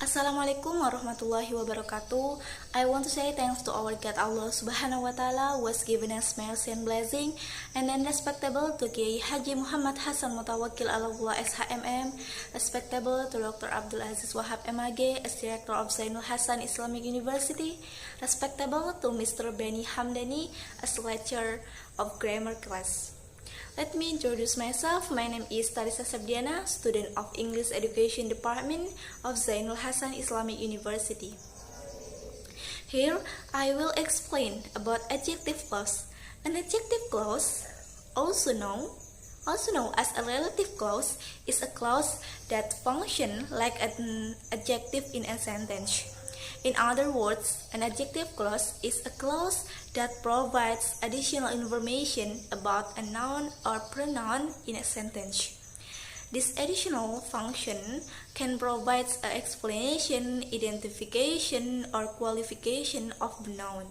Assalamualaikum warahmatullahi wabarakatuh. I want to say thanks to our God Allah Subhanahu wa Ta'ala was given us mercy and blessing, and then respectable to Kiai Haji Muhammad Hasan Mutawakil Allah SHMM, respectable to Dr. Abdul Aziz Wahab MAG as Director of Zainul Hasan Islamic University, respectable to Mr. Benny Hamdani as lecturer of grammar class. Let me introduce myself. My name is Tarisa Sabdiana, student of English Education Department of Zainul Hasan Islamic University. Here, I will explain about adjective clause. An adjective clause, also known as a relative clause, is a clause that functions like an adjective in a sentence. In other words, an adjective clause is a clause that provides additional information about a noun or pronoun in a sentence. This additional function can provide an explanation, identification, or qualification of the noun.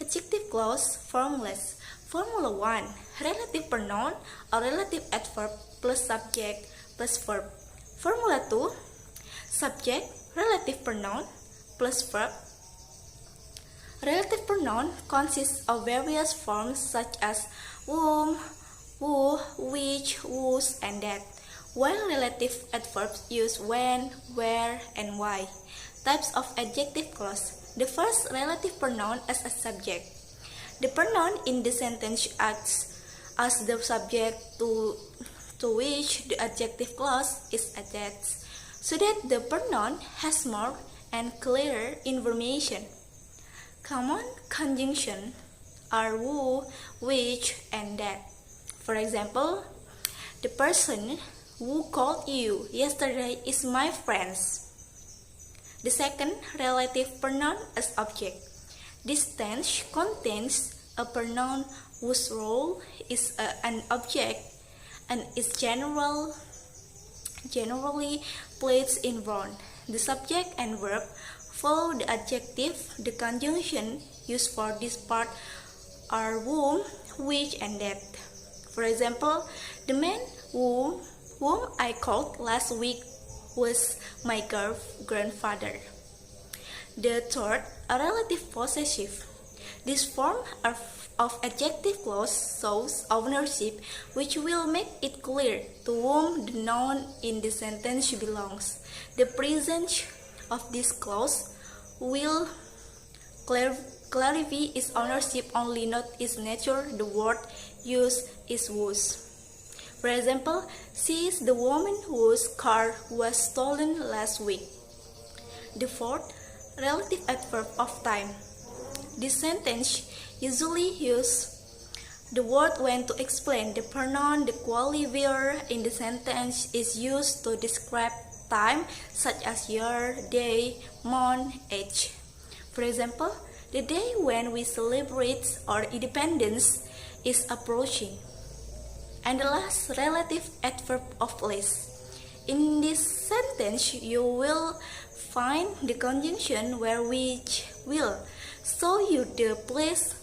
Adjective clause formulas. Formula 1. Relative pronoun or relative adverb plus subject plus verb. Formula 2. Subject, relative pronoun plus verb. Relative pronoun consists of various forms such as whom, who, which, whose, and that, while relative adverbs use when, where, and why. Types of adjective clause. The first, relative pronoun as a subject. The pronoun in the sentence acts as the subject to which the adjective clause is attached, so that the pronoun has more and clearer information. Common conjunctions are who, which, and that. For example, the person who called you yesterday is my friend. The second, relative pronoun as object. This tense contains a pronoun whose role is an object and is generally placed in front. The subject and verb follow the adjective. The conjunction used for this part are whom, which, and that. For example, the man whom I called last week was my grandfather. The third, a relative possessive. This form of adjective clause shows ownership, which will make it clear to whom the noun in the sentence belongs. The presence of this clause will clarify its ownership only, not its nature. The word used is whose. For example, she is the woman whose car was stolen last week. The fourth, relative adverb of time. This sentence usually uses the word when to explain the pronoun. The qualifier in the sentence is used to describe time, such as year, day, month, age. For example, the day when we celebrate our independence is approaching. And the last, relative adverb of place. In this sentence, you will find the conjunction where which will show you the place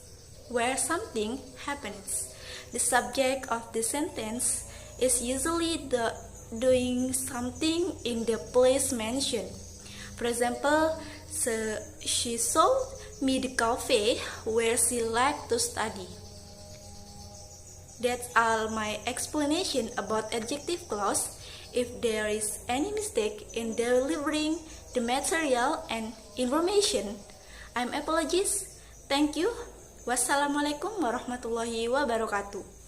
where something happens. The subject of the sentence is usually doing something in the place mentioned. For example, she showed me the cafe where she liked to study. That's all my explanation about adjective clause. If there is any mistake in delivering the material and information, I'm apologies. Thank you. Wassalamualaikum warahmatullahi wabarakatuh.